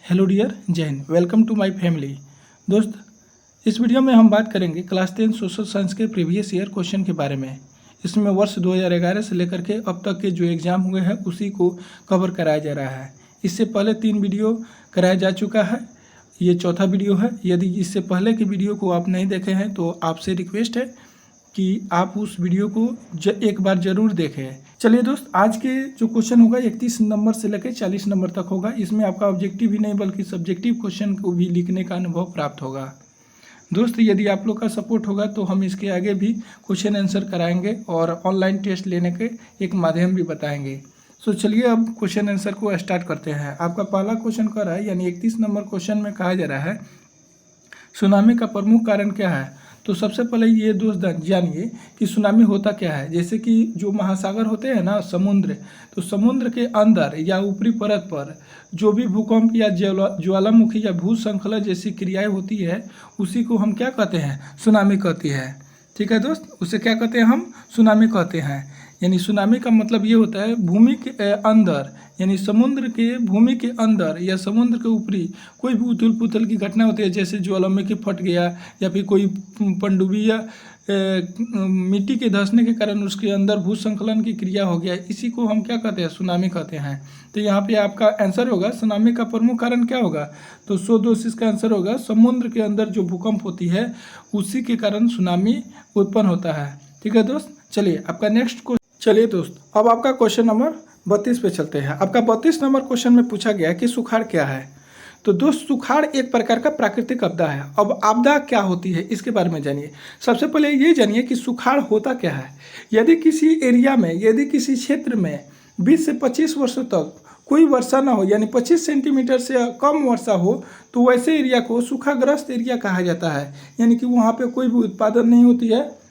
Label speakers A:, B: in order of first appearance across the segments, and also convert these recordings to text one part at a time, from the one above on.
A: Hello dear, जय हिंद। Welcome to my family. दोस्त, इस वीडियो में हम बात करेंगे क्लास 10 सोशल साइंस के प्रीवियस ईयर क्वेश्चन के बारे में। इसमें वर्ष 2011 से लेकर के अब तक के जो एग्ज़ाम हुए हैं उसी को कवर कराया जा रहा है। इससे पहले 3 वीडियो कराया जा चुका है, ये चौथा वीडियो है। यदि इससे पहले के वीडियो को आप नहीं देखे हैं तो आपसे रिक्वेस्ट है कि आप उस वीडियो को एक बार ज़रूर देखें। चलिए दोस्त, आज के जो क्वेश्चन होगा 31 नंबर से लेकर 40 नंबर तक होगा। इसमें आपका ऑब्जेक्टिव ही नहीं बल्कि सब्जेक्टिव क्वेश्चन को भी लिखने का अनुभव प्राप्त होगा। दोस्त, यदि आप लोग का सपोर्ट होगा तो हम इसके आगे भी क्वेश्चन आंसर कराएंगे और ऑनलाइन टेस्ट लेने के एक माध्यम भी बताएंगे। सो चलिए अब क्वेश्चन आंसर को स्टार्ट करते हैं। आपका पहला क्वेश्चन कर रहा है, यानी 31 नंबर क्वेश्चन में कहा जा रहा है सुनामी का प्रमुख कारण क्या है। तो सबसे पहले ये दोस्त जानिए कि सुनामी होता क्या है। जैसे कि जो महासागर होते हैं ना, समुद्र, तो समुद्र के अंदर या ऊपरी परत पर जो भी भूकंप या ज्वालामुखी या भूस्खलन जैसी क्रियाएं होती है उसी को हम क्या कहते हैं, सुनामी कहती है। ठीक है दोस्त, उसे क्या कहते हैं, हम सुनामी कहते हैं। यानी सुनामी का मतलब ये होता है भूमि के अंदर, यानी समुद्र के भूमि के अंदर या समुद्र के ऊपरी कोई भी उथल पुथल की घटना होती है, जैसे ज्वालामुखी फट गया या फिर कोई पनडुब्बी या मिट्टी के धंसने के कारण उसके अंदर भूस्खलन की क्रिया हो गया, इसी को हम क्या कहते हैं, सुनामी कहते हैं। तो यहाँ पे आपका आंसर होगा सुनामी का प्रमुख कारण क्या होगा। तो 100 दोस्त इसका आंसर होगा समुद्र के अंदर जो भूकंप होती है उसी के कारण सुनामी उत्पन्न होता है। ठीक है दोस्त, चलिए आपका नेक्स्ट क्वेश्चन। चलिए दोस्त, अब आपका क्वेश्चन नंबर 32 पे चलते हैं। आपका 32 नंबर क्वेश्चन में पूछा गया कि सुखाड़ क्या है। तो दोस्त, सुखाड़ एक प्रकार का प्राकृतिक आपदा है। अब आपदा क्या होती है इसके बारे में जानिए। सबसे पहले ये जानिए कि सुखाड़ होता क्या है। यदि किसी एरिया में, यदि किसी क्षेत्र में 20 से 25 वर्षों तक कोई वर्षा ना हो, यानी 25 सेंटीमीटर से कम वर्षा हो, तो वैसे एरिया को सूखाग्रस्त एरिया कहा जाता है। यानी कि वहाँ पे कोई भी उत्पादन नहीं होती है,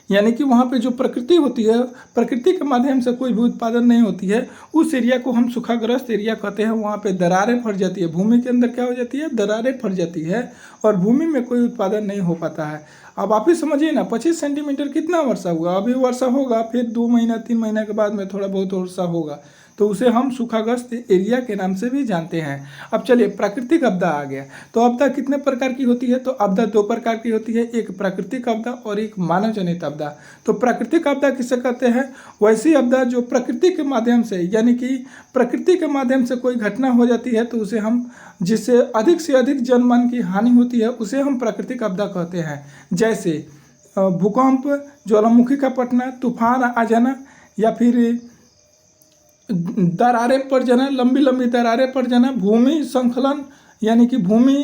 A: यानी कि वहाँ पे जो प्रकृति होती है, प्रकृति के माध्यम से कोई भी उत्पादन नहीं होती है, उस एरिया को हम सूखाग्रस्त एरिया कहते हैं। वहाँ पे दरारें फट जाती है, भूमि के अंदर क्या हो जाती है, दरारें फट जाती है और भूमि में कोई उत्पादन नहीं हो पाता है। अब आप ही समझिए ना, 25 सेंटीमीटर कितना वर्षा हुआ, अभी वर्षा होगा, फिर 2 महीना 3 महीना के बाद में थोड़ा बहुत वर्षा होगा, तो उसे हम सूखाग्रस्त एरिया के नाम से भी जानते हैं। अब चलिए प्राकृतिक आपदा आ गया। तो आपदा कितने प्रकार की होती है। तो आपदा 2 प्रकार की होती है, एक प्राकृतिक आपदा और एक मानव जनित आपदा। तो प्राकृतिक आपदा किसे कहते हैं, वैसी आपदा जो प्रकृति के माध्यम से, यानी कि प्रकृति के माध्यम से कोई घटना हो जाती है तो उसे हम, जिससे अधिक से अधिक जनमान की हानि होती है, उसे हम प्राकृतिक आपदा कहते हैं। जैसे भूकंप, ज्वालामुखी का फटना, तूफान आ जाना, या फिर दरारें पड़ जाना, लंबी लंबी दरारें पड़ जाना, भूमि संखलन यानी कि भूमि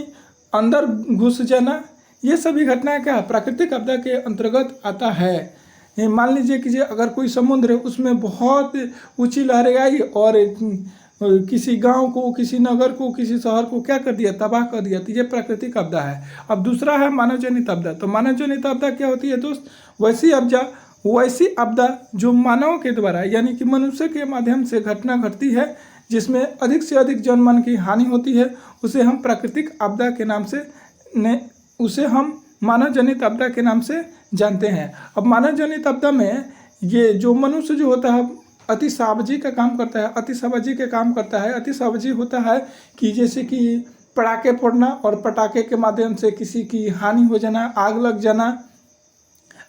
A: अंदर घुस जाना, ये सभी घटनाएं क्या प्राकृतिक आपदा के अंतर्गत आता है। मान लीजिए कि अगर कोई समुद्र है उसमें बहुत ऊंची लहरें आई और किसी गांव को, किसी नगर को, किसी शहर को क्या कर दिया, तबाह कर दिया, तो ये प्राकृतिक आपदा है। अब दूसरा है मानव जनित आपदा। तो मानव जनित आपदा क्या होती है दोस्त, वैसी आपदा जो मानव के द्वारा, यानी कि मनुष्य के माध्यम से घटना घटती है, जिसमें अधिक से अधिक जनमान की हानि होती है, उसे हम प्राकृतिक आपदा के नाम से उसे हम मानव जनित आपदा के नाम से जानते हैं। अब मानव जनित आपदा में ये जो मनुष्य जो होता है अतिसावजी का काम करता है, अतिसावजी के काम करता है। अतिसावजी होता है कि जैसे कि पटाखे फोड़ना और पटाखे के माध्यम से किसी की हानि हो जाना, आग लग जाना।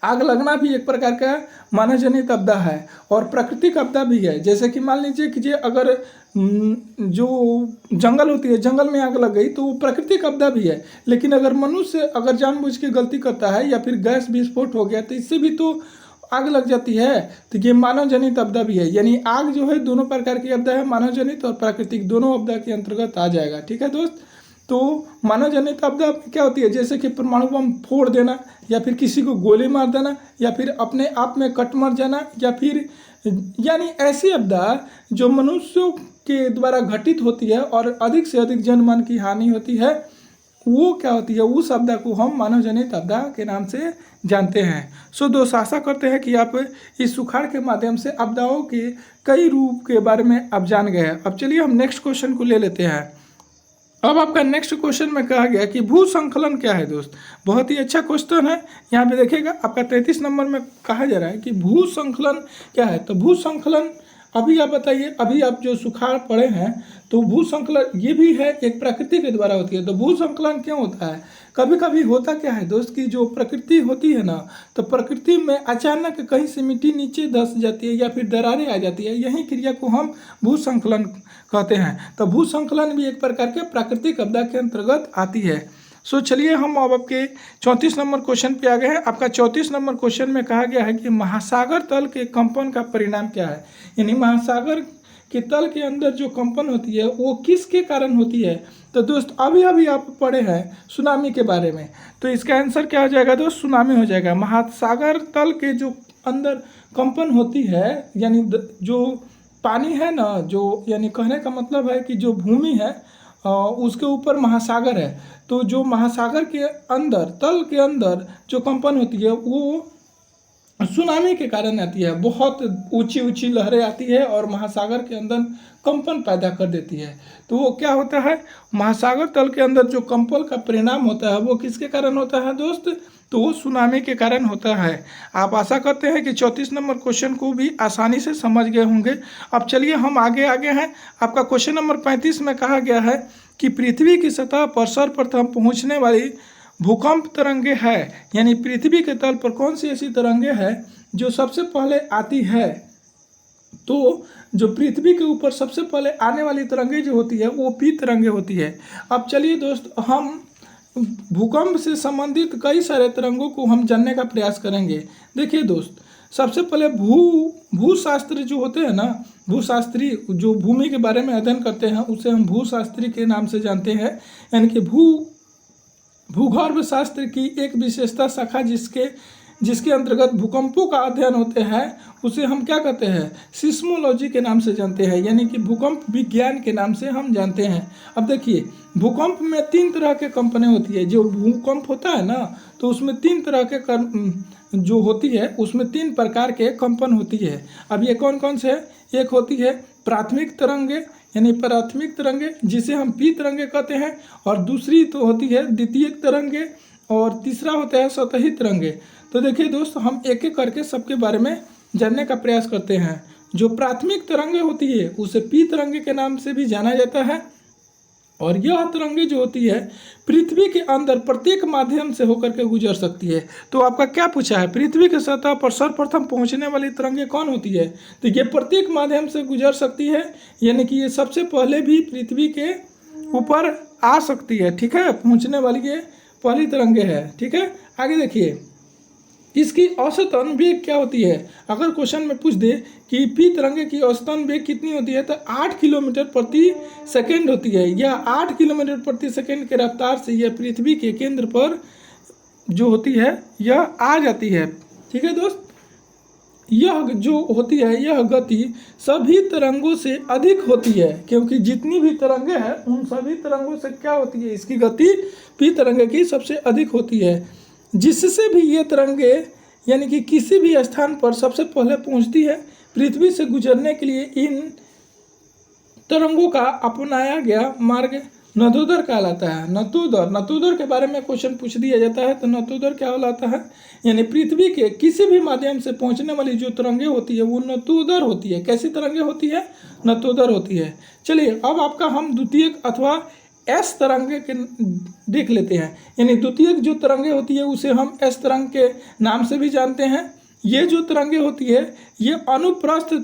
A: आग लगना भी एक प्रकार का मानव जनित आपदा है और प्राकृतिक आपदा भी है। जैसे कि मान लीजिए कि अगर जो जंगल होती है, जंगल में आग लग गई तो वो प्राकृतिक आपदा भी है। लेकिन अगर मनुष्य अगर जानबूझ के गलती करता है या फिर गैस विस्फोट हो गया तो इससे भी तो आग लग जाती है, तो ये मानव जनित आपदा भी है। यानी आग जो है दोनों प्रकार की आपदा है, मानव जनित और प्राकृतिक, दोनों आपदा के अंतर्गत आ जाएगा। ठीक है दोस्त, तो मानव जनित आपदा क्या होती है, जैसे कि परमाणु बम फोड़ देना, या फिर किसी को गोली मार देना, या फिर अपने आप में कट मर जाना, या फिर यानी ऐसी आपदा जो मनुष्यों के द्वारा घटित होती है और अधिक से अधिक जनमान की हानि होती है, वो क्या होती है, उस आपदा को हम मानव जनित आपदा के नाम से जानते हैं। सो दोस्त, आशा करते हैं कि आप इस सुखाड़ के माध्यम से आपदाओं के कई रूप के बारे में आप जान गए हैं। अब चलिए हम नेक्स्ट क्वेश्चन को ले लेते हैं। अब आपका नेक्स्ट क्वेश्चन में कहा गया कि भूस्खलन क्या है दोस्त। बहुत ही अच्छा क्वेश्चन है। यहाँ पे देखिएगा आपका 33 नंबर में कहा जा रहा है कि भूस्खलन क्या है। तो भूस्खलन अभी आप बताइए, अभी आप जो सुखाड़ पड़े हैं तो भूसंकलन ये भी है, एक प्रकृति के द्वारा होती है। तो भूसंकलन क्यों होता है? कभी कभी होता क्या है दोस्त की जो प्रकृति होती है ना, तो प्रकृति में अचानक कहीं से मिट्टी नीचे धंस जाती है या फिर दरारें आ जाती है, यही क्रिया को हम भूसंकलन कहते हैं। तो भूसंकलन भी एक प्रकार के प्राकृतिक आपदा के अंतर्गत आती है। सो चलिए हम अब आपके 34 नंबर क्वेश्चन पे आ गए हैं। आपका 34 नंबर क्वेश्चन में कहा गया है कि महासागर तल के कंपन का परिणाम क्या है, यानी महासागर के तल के अंदर जो कंपन होती है वो किसके कारण होती है। तो दोस्त अभी अभी आप पढ़े हैं सुनामी के बारे में, तो इसका आंसर क्या हो जाएगा दोस्त? सुनामी हो जाएगा। महासागर तल के जो अंदर कंपन होती है, यानी जो पानी है ना, जो यानी कहने का मतलब है कि जो भूमि है उसके ऊपर महासागर है, तो जो महासागर के अंदर तल के अंदर जो कंपन होती है वो सुनामी के कारण आती है। बहुत ऊंची ऊंची लहरें आती है और महासागर के अंदर कंपन पैदा कर देती है। तो वो क्या होता है, महासागर तल के अंदर जो कंपन का परिणाम होता है वो किसके कारण होता है दोस्त? तो वो सुनामी के कारण होता है। आप आशा करते हैं कि 34 नंबर क्वेश्चन को भी आसानी से समझ गए होंगे। अब चलिए हम आगे हैं। आपका क्वेश्चन नंबर 35 में कहा गया है कि पृथ्वी की सतह पर सर्वप्रथम पहुँचने वाली भूकंप तरंगे है, यानी पृथ्वी के तल पर कौन सी ऐसी तरंगे है जो सबसे पहले आती है। तो जो पृथ्वी के ऊपर सबसे पहले आने वाली तरंगे जो होती है वो पी तरंगे होती है। अब चलिए दोस्त हम भूकंप से संबंधित कई सारे तरंगों को हम जानने का प्रयास करेंगे। देखिए दोस्त, सबसे पहले भूशास्त्री जो होते हैं ना, भूशास्त्री जो भूमि के बारे में अध्ययन करते हैं उसे हम भूशास्त्री के नाम से जानते हैं। यानी कि भूगर्भ शास्त्र की एक विशेषता शाखा जिसके अंतर्गत भूकंपों का अध्ययन होते हैं उसे हम क्या कहते हैं? सिस्मोलॉजी के नाम से जानते हैं, यानी कि भूकंप विज्ञान के नाम से हम जानते हैं। अब देखिए, भूकंप में 3 तरह के कंपनें होती है। जो भूकंप होता है ना, तो उसमें 3 तरह के जो होती है उसमें 3 प्रकार के कंपन होती है। अब ये कौन कौन से है? एक होती है प्राथमिक तरंगे, यानी प्राथमिक तरंगे जिसे हम पी तरंगे कहते हैं, और दूसरी तो होती है द्वितीयक तरंगे, और तीसरा होता है सतही तरंगे। तो देखिए दोस्त, हम एक एक करके सबके बारे में जानने का प्रयास करते हैं। जो प्राथमिक तरंगे होती है उसे पी तरंगे के नाम से भी जाना जाता है, और यह तरंगे जो होती है पृथ्वी के अंदर प्रत्येक माध्यम से होकर के गुजर सकती है। तो आपका क्या पूछा है, पृथ्वी के सतह पर सर्वप्रथम पहुंचने वाली तरंगे कौन होती है? तो ये प्रत्येक माध्यम से गुजर सकती है, यानी कि ये सबसे पहले भी पृथ्वी के ऊपर आ सकती है। ठीक है, पहुंचने वाली ये पहली तरंगे है। ठीक है, आगे देखिए, इसकी औसतन वेग क्या होती है? अगर क्वेश्चन में पूछ दे कि पी तरंगे की औसतन वेग कितनी होती है, तो 8 किलोमीटर प्रति सेकेंड होती है। यह 8 किलोमीटर प्रति सेकेंड के रफ्तार से यह पृथ्वी के केंद्र पर जो होती है यह आ जाती है। ठीक है दोस्त, यह जो होती है यह गति सभी तरंगों से अधिक होती है, क्योंकि जितनी भी तरंगे हैं उन सभी तरंगों से क्या होती है, इसकी गति पी तरंगे की सबसे अधिक होती है। जिससे भी ये तरंगे यानी कि किसी भी स्थान पर सबसे पहले पहुंचती है, पृथ्वी से गुजरने के लिए इन तरंगों का अपनाया गया मार्ग नतोदर कहलाता है। नतोदर के बारे में क्वेश्चन पूछ दिया जाता है, तो नतोदर क्या कहलाता है? यानी पृथ्वी के किसी भी माध्यम से पहुंचने वाली जो तरंगे होती है वो नतोदर होती है। कैसी तरंगे होती है? नतोदर होती है। चलिए अब आपका हम द्वितीयक अथवा एस तरंगे के देख लेते हैं। यानी द्वितीयक जो तरंगे होती है उसे हम एस तरंग के नाम से भी जानते हैं। ये जो तरंगे होती है ये अनुप्रस्थ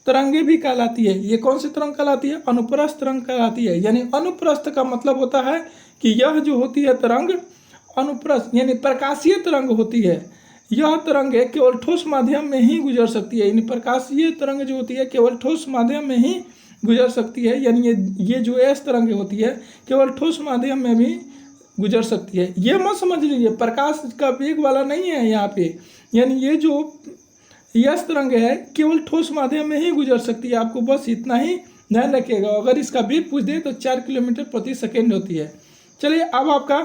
A: तरंगे भी कहलाती है। ये कौन सी तरंग कहलाती है? अनुप्रस्थ तरंग कहलाती है। यानी अनुप्रस्थ का मतलब होता है कि यह जो होती है तरंग अनुप्रस्थ यानी प्रकाशीय तरंग होती है। यह तरंगे केवल ठोस माध्यम में ही गुजर सकती है। यानी प्रकाशीय तरंग जो होती है केवल ठोस माध्यम में ही गुजर सकती है। यानी ये जो एस तरंगे होती है केवल ठोस माध्यम में भी गुजर सकती है। ये मत समझ लीजिए प्रकाश का वेग वाला नहीं है यहाँ पे। यानी ये जो एस तरंगे है केवल ठोस माध्यम में ही गुजर सकती है। आपको बस इतना ही ध्यान रखिएगा। अगर इसका वेग पूछ दे तो 4 किलोमीटर प्रति सेकेंड होती है। चलिए अब आपका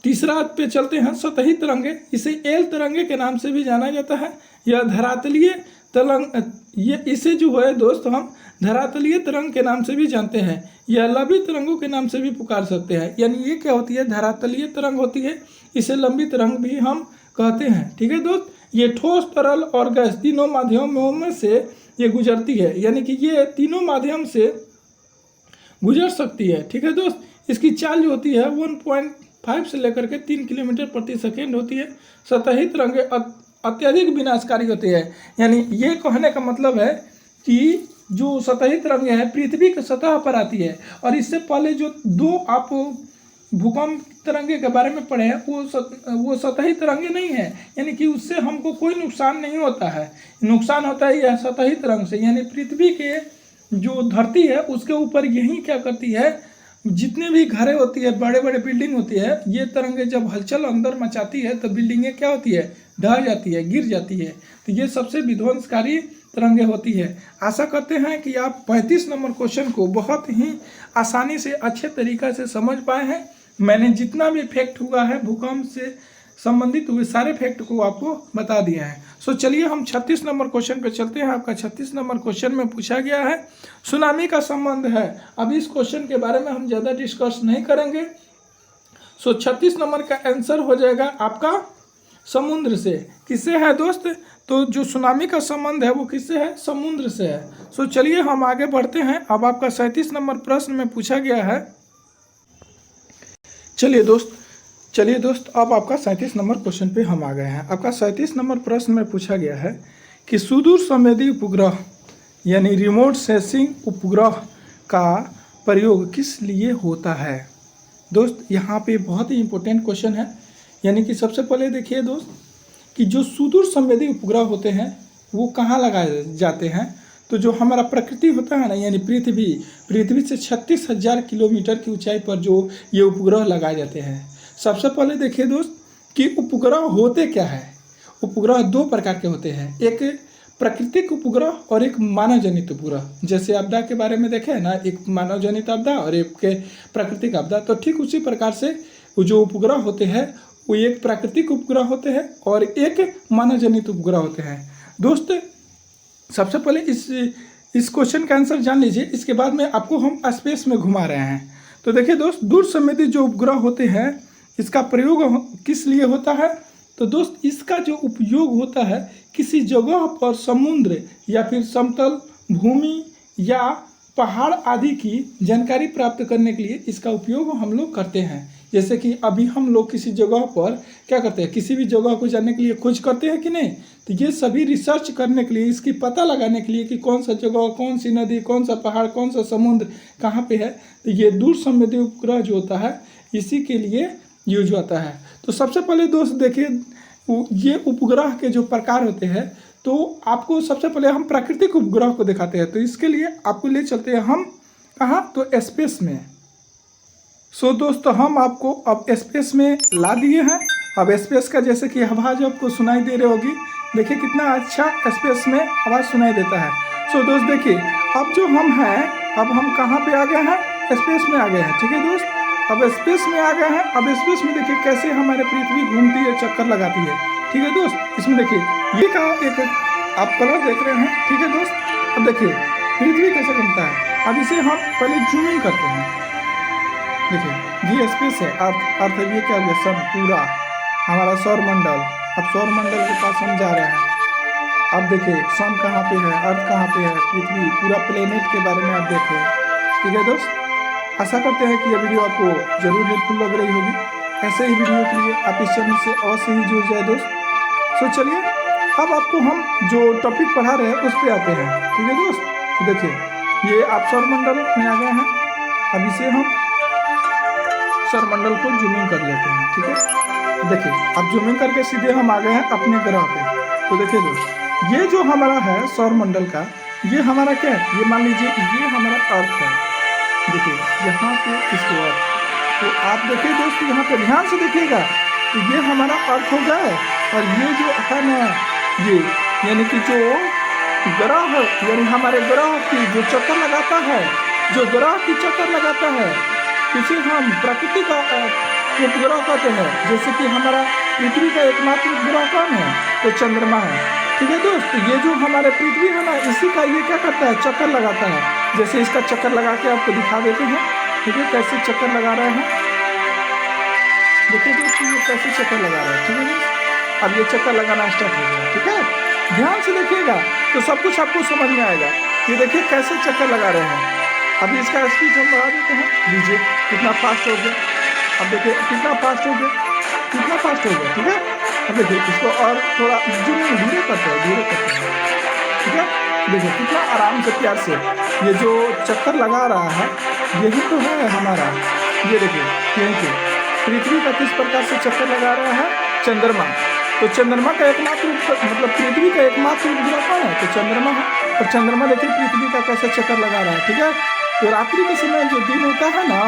A: तीसरा पे चलते हैं, सतही तरंगे। इसे एल तरंगे के नाम से भी जाना जाता है। यह धरातलीय तरंग ये इसे जो है दोस्त हम धरातलीय तरंग के नाम से भी जानते हैं। यह लंबी तरंगों के नाम से भी पुकार सकते हैं। यानी ये क्या होती है? धरातलीय तरंग होती है। इसे लंबी तरंग भी हम कहते हैं। ठीक है दोस्त, ये ठोस तरल और गैस तीनों माध्यमों में से ये गुजरती है, यानी कि ये तीनों माध्यम से गुजर सकती है। ठीक है दोस्त, इसकी चाल जो होती है 1.5 से लेकर के 3 किलोमीटर प्रति सेकेंड होती है। सतही तरंगें अत्यधिक विनाशकारी होती है, यानी ये कहने का मतलब है कि जो सतही तरंगें हैं पृथ्वी की सतह पर आती है, और इससे पहले जो दो आप भूकंप तरंगे के बारे में पढ़े हैं वो सतही तरंगे नहीं है, यानी कि उससे हमको कोई नुकसान नहीं होता है। नुकसान होता है यह सतही तरंग से, यानी पृथ्वी के जो धरती है उसके ऊपर यही क्या करती है, जितने भी घरें होती है, बड़े बड़े बिल्डिंग होती है, ये तरंगें जब हलचल अंदर मचाती है तो बिल्डिंगें क्या होती है, ढह जाती है, गिर जाती है। तो ये सबसे विध्वंसकारी तरंगें होती है। आशा करते हैं कि आप 35 नंबर क्वेश्चन को बहुत ही आसानी से अच्छे तरीक़ा से समझ पाए हैं। मैंने जितना भी फैक्ट हुआ है भूकंप से संबंधित हुए सारे फैक्ट को आपको बता दिया है। सो चलिए हम 36 नंबर क्वेश्चन पे चलते हैं। आपका 36 नंबर क्वेश्चन में पूछा गया है सुनामी का संबंध है। अब इस क्वेश्चन के बारे में हम ज़्यादा डिस्कस नहीं करेंगे। सो 36 नंबर का आंसर हो जाएगा आपका समुद्र से। किससे है दोस्त? तो जो सुनामी का संबंध है वो किससे है? समुद्र से है। सो चलिए हम आगे बढ़ते हैं। अब आपका 37 नंबर प्रश्न में पूछा गया है, चलिए दोस्त अब आपका 37 नंबर क्वेश्चन पे हम आ गए हैं। आपका 37 नंबर प्रश्न में पूछा गया है कि सुदूर संवेदी उपग्रह यानी रिमोट सेंसिंग उपग्रह का प्रयोग किस लिए होता है? दोस्त यहाँ पे बहुत ही इम्पोर्टेंट क्वेश्चन है। यानी कि सबसे पहले देखिए दोस्त कि जो सुदूर संवेदी उपग्रह होते हैं वो कहाँ लगाए जाते हैं? तो जो हमारा प्रकृति होता है ना, यानी पृथ्वी से 36,000 किलोमीटर की ऊंचाई पर जो ये उपग्रह लगाए जाते हैं। सबसे पहले देखिए दोस्त कि उपग्रह होते क्या है। उपग्रह दो प्रकार के होते हैं, एक प्राकृतिक उपग्रह और एक मानव जनित उपग्रह। जैसे आपदा के बारे में देखे ना, एक मानव जनित आपदा और एक प्राकृतिक आपदा, तो ठीक उसी प्रकार से जो उपग्रह होते हैं वो एक प्राकृतिक उपग्रह होते हैं और एक मानव जनित उपग्रह होते हैं। दोस्त सबसे पहले इस क्वेश्चन का आंसर जान लीजिए, इसके बाद में आपको हम स्पेस में घुमा रहे हैं। तो देखिए दोस्त, दूर संवेदी जो उपग्रह होते हैं इसका प्रयोग किस लिए होता है? तो दोस्त इसका जो उपयोग होता है किसी जगह पर समुद्र या फिर समतल भूमि या पहाड़ आदि की जानकारी प्राप्त करने के लिए इसका उपयोग हम लोग करते हैं। जैसे कि अभी हम लोग किसी जगह पर क्या करते हैं, किसी भी जगह को जानने के लिए खोज करते हैं कि नहीं, तो ये सभी रिसर्च करने के लिए, इसकी पता लगाने के लिए कि कौन सा जगह, कौन सी नदी, कौन सा पहाड़, कौन सा समुद्र कहाँ पे है, तो ये दूर संवेदी उपग्रह जो होता है इसी के लिए यूज होता है। तो सबसे पहले दोस्त देखिए ये उपग्रह के जो प्रकार होते हैं, तो आपको सबसे पहले हम प्राकृतिक उपग्रह को दिखाते हैं। तो इसके लिए आपको ले चलते हैं हम कहाँ, तो स्पेस में। सो दोस्तों हम आपको अब स्पेस में ला दिए हैं। अब स्पेस का जैसे कि आवाज़ आपको सुनाई दे रही होगी, देखिए कितना अच्छा स्पेस में आवाज़ सुनाई देता है। सो दोस्त देखिए अब जो हम हैं, अब हम कहाँ पे आ गए हैं, स्पेस में आ गए हैं। ठीक है दोस्त, अब स्पेस में आ गए हैं। अब स्पेस में देखिए कैसे हमारे पृथ्वी घूमती है, चक्कर लगाती है। ठीक है दोस्त, इसमें देखिए ये का एक आप कलर देख रहे हैं। ठीक है दोस्त, अब देखिए पृथ्वी कैसे घूमता है। अब इसे हम पहले जूमिंग करते हैं। देखिए ये स्पेस है, अर्थ ये क्या है, सन पूरा हमारा सौरमंडल। अब सौरमंडल के पास हम जा रहे हैं। अब देखिए सन कहाँ पे है, अर्थ कहाँ पे है, पृथ्वी, पूरा प्लेनेट के बारे में आप देखें। ठीक है दोस्त, आशा करते हैं कि यह वीडियो आपको जरूर हेल्पफुल लग रही होगी। ऐसे ही वीडियो के लिए आप इस चैनल से अवश्य ही जुड़ जाए दोस्त। सो चलिए अब आपको हम जो टॉपिक पढ़ा रहे हैं उस पर आते हैं। ठीक है दोस्त, तो देखिए ये आप सौरमंडल में आ गए हैं। अब इसे हम सौरमंडल को जूमिंग कर लेते हैं। ठीक है, देखिए अब जूमिंग करके सीधे हम आ गए हैं अपने ग्रह पे। तो देखिए दोस्त ये जो हमारा है सौरमंडल का, ये हमारा क्या है, ये मान लीजिए ये हमारा अर्थ है। देखिए यहाँ पे इसको अर्थ, तो आप देखिए दोस्त यहाँ पे ध्यान से देखिएगा, तो ये हमारा अर्थ हो गया। और ये जो है ना, ये यानी कि जो ग्रह यानी हमारे ग्रह की जो चक्कर लगाता है, जो ग्रह की चक्कर लगाता है उसे हम प्राकृतिक उपग्रह कहते हैं। जैसे कि हमारा पृथ्वी का एकमात्र उपग्रह कौन है, तो चंद्रमा है। ठीक है दोस्त, ये जो हमारे पृथ्वी है ना, इसी का ये क्या करता है, चक्कर लगाता है। जैसे इसका चक्कर लगा के आपको दिखा देते हैं। ठीक है, कैसे चक्कर लगा रहे हैं, देखिए दोस्त ये कैसे चक्कर लगा रहे हैं। ठीक है दोस्त, अब ये चक्कर लगाना स्टार्ट हो गया। ठीक है, ध्यान से देखिएगा तो सब कुछ आपको समझ में आएगा। ये देखिए कैसे चक्कर लगा रहे हैं। अभी इसका स्पीड हम बढ़ा देते हैं, लीजिए कितना फास्ट हो गया। अब देखिए कितना फास्ट हो गया, कितना फास्ट हो गया, ठीक है। अब देखिए इसको और थोड़ा धीरे करते हैं, धीरे करते हैं, ठीक है। देखिए कितना आराम से प्यार से ये जो चक्कर लगा रहा है यही तो है हमारा। ये देखिए यहीं पृथ्वी का किस प्रकार से चक्कर लगा रहा है, चंद्रमा। तो चंद्रमा का एकमात्र मतलब पृथ्वी का एकमात्र उपग्रह कौन है, तो चंद्रमा है। और चंद्रमा देखिए पृथ्वी का कैसे चक्कर लगा रहा है, ठीक है। तो रात्रि के समय जो दिन होता है ना,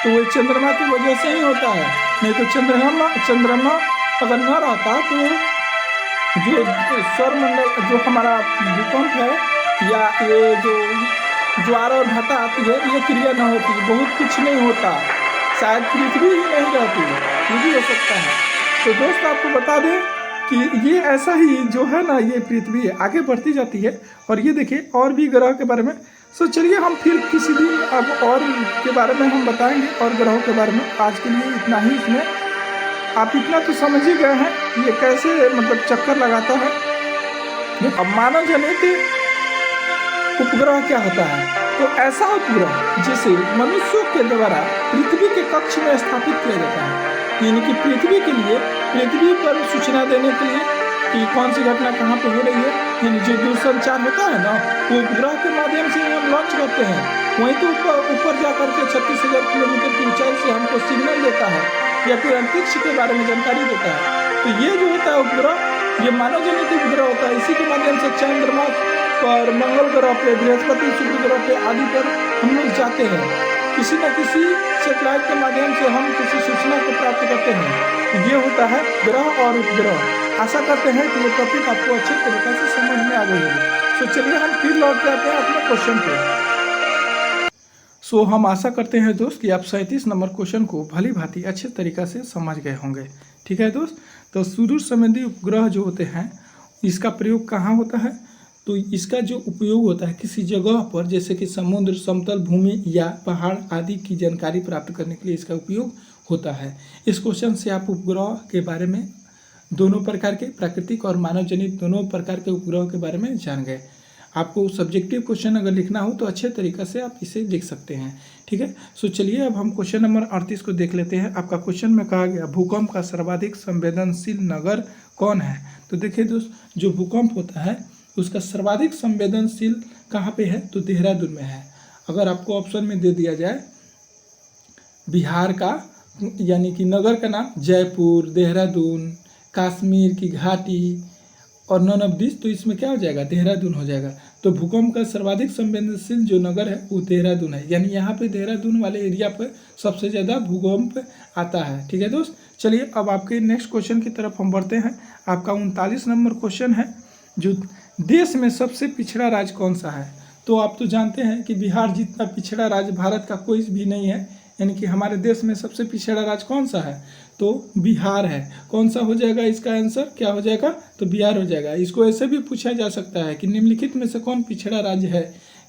A: तो वो चंद्रमा की वजह से ही होता है। नहीं तो चंद्रमा अगर न रहता तो जो सौरमंडल जो हमारा भूकंप है या ये जो ज्वार और भाटा आती है, ये क्रिया न होती, बहुत कुछ नहीं होता, शायद पृथ्वी ही नहीं रहती, ये भी हो सकता है। तो दोस्त आपको बता दें कि ये ऐसा ही जो है ना, ये पृथ्वी आगे बढ़ती जाती है। और ये देखिए और भी ग्रह के बारे में। सो चलिए हम फिर किसी दिन अब और के बारे में हम बताएंगे, और ग्रहों के बारे में। आज के लिए इतना ही। इसमें आप इतना तो समझ ही गए हैं कि ये कैसे मतलब चक्कर लगाता है। अब मानव जनित उपग्रह क्या होता है, तो ऐसा उपग्रह जिसे मनुष्यों के द्वारा पृथ्वी के कक्ष में स्थापित किया जाता है, यानी कि पृथ्वी के लिए, पृथ्वी पर सूचना देने के लिए कि कौन सी घटना कहाँ पे हो रही है। यानी जो दूरसंचार होता है ना, वो उपग्रह के माध्यम से हम लॉन्च करते हैं। वहीं तो ऊपर जा करके 36,000 किलोमीटर की ऊंचाई से हमको सिग्नल देता है या फिर अंतरिक्ष के बारे में जानकारी देता है। तो ये जो होता है उपग्रह, ये मानव जनित उपग्रह होता है। इसी के माध्यम से चंद्रमा पर, मंगल ग्रह पे, बृहस्पति, शुक्र ग्रह पे आदि पर हम लोग जाते हैं। किसी न किसी सेटेलाइट के माध्यम से हम किसी सूचना को प्राप्त करते हैं। ये होता है ग्रह और उपग्रह। आशा करते हैं कि ये टॉपिक आपको अच्छे तरीके से समझ में आ गई होगी। तो चलिए हम फिर लौट के आते हैं अपने क्वेश्चन पे। सो हम आशा करते हैं दोस्त कि आप 37 नंबर क्वेश्चन को भली भांति अच्छे तरीक़ा से समझ गए होंगे, ठीक है दोस्त। तो सूर्य संबंधी उपग्रह जो होते हैं, इसका प्रयोग कहाँ होता है, तो इसका जो उपयोग होता है किसी जगह पर, जैसे कि समुद्र, समतल भूमि या पहाड़ आदि की जानकारी प्राप्त करने के लिए इसका उपयोग होता है। इस क्वेश्चन से आप उपग्रह के बारे में, दोनों प्रकार के प्राकृतिक और मानव जनित दोनों प्रकार के उपग्रह के बारे में जान गए। आपको सब्जेक्टिव क्वेश्चन अगर लिखना हो तो अच्छे तरीक़े से आप इसे लिख सकते हैं, ठीक है। सो चलिए अब हम क्वेश्चन नंबर 38 को देख लेते हैं। आपका क्वेश्चन में कहा गया भूकंप का सर्वाधिक संवेदनशील नगर कौन है। तो देखिए दोस्त, जो भूकंप होता है उसका सर्वाधिक संवेदनशील कहाँ पे है, तो देहरादून में है। अगर आपको ऑप्शन में दे दिया जाए बिहार का, यानी कि नगर का नाम जयपुर, देहरादून, कश्मीर की घाटी और नॉन ऑफ दिस, तो इसमें क्या हो जाएगा, देहरादून हो जाएगा। तो भूकंप का सर्वाधिक संवेदनशील जो नगर है वो देहरादून है, यानी यहाँ पे देहरादून वाले एरिया पर सबसे ज़्यादा भूकंप आता है, ठीक है दोस्त। चलिए अब आपके नेक्स्ट क्वेश्चन की तरफ हम बढ़ते हैं। आपका 39 नंबर क्वेश्चन है, जो देश में सबसे पिछड़ा राज्य कौन सा है। तो आप तो जानते हैं कि बिहार जितना पिछड़ा राज्य भारत का कोई भी नहीं है, यानी कि हमारे देश में सबसे पिछड़ा राज्य कौन सा है, तो बिहार है। कौन सा हो जाएगा इसका आंसर, क्या हो जाएगा, तो बिहार हो जाएगा। इसको ऐसे भी पूछा जा सकता है कि निम्नलिखित में से कौन पिछड़ा राज्य है,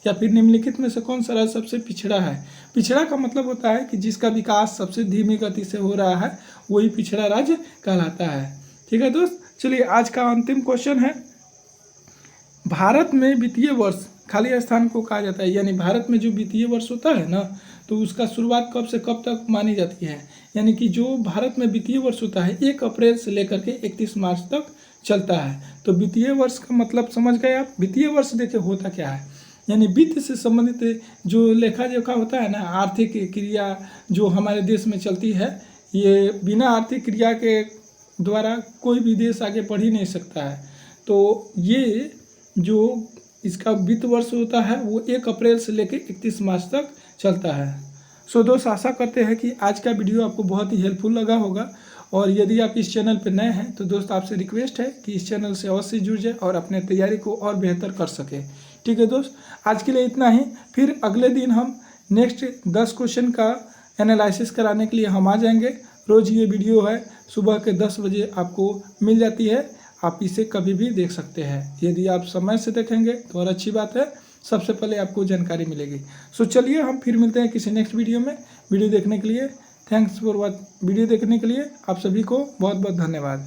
A: या फिर निम्नलिखित में से कौन सा राज्य सबसे पिछड़ा है। पिछड़ा का मतलब होता है कि जिसका विकास सबसे धीमी गति से हो रहा है, वही पिछड़ा राज्य कहलाता है, ठीक है दोस्त। चलिए आज का अंतिम क्वेश्चन है, भारत में वित्तीय वर्ष खाली स्थान को कहा जाता है, यानी भारत में जो वित्तीय वर्ष होता है ना, तो उसका शुरुआत कब से कब तक मानी जाती है। यानी कि जो भारत में वित्तीय वर्ष होता है 1 अप्रैल से लेकर के 31 मार्च तक चलता है। तो वित्तीय वर्ष का मतलब समझ गए आप। वित्तीय वर्ष देखिए होता क्या है, यानी वित्त से संबंधित जो लेखा जोखा होता है ना, आर्थिक क्रिया जो हमारे देश में चलती है, ये बिना आर्थिक क्रिया के द्वारा कोई भी देश आगे बढ़ ही नहीं सकता है। तो ये जो इसका वित्त वर्ष होता है वो 1 अप्रैल से लेकर 31 मार्च तक चलता है। सो दोस्त आशा करते हैं कि आज का वीडियो आपको बहुत ही हेल्पफुल लगा होगा। और यदि आप इस चैनल पर नए हैं तो दोस्त आपसे रिक्वेस्ट है कि इस चैनल से अवश्य जुड़ जाए और अपने तैयारी को और बेहतर कर सके, ठीक है दोस्त। आज के लिए इतना ही, फिर अगले दिन हम नेक्स्ट 10 क्वेश्चन का एनालिसिस कराने के लिए हम आ जाएंगे। रोज़ ये वीडियो है सुबह के 10 बजे आपको मिल जाती है, आप इसे कभी भी देख सकते हैं। यदि आप समय से देखेंगे तो और अच्छी बात है, सबसे पहले आपको जानकारी मिलेगी। सो चलिए हम फिर मिलते हैं किसी नेक्स्ट वीडियो में। वीडियो देखने के लिए थैंक्स फॉर वॉच। वीडियो देखने के लिए आप सभी को बहुत बहुत धन्यवाद।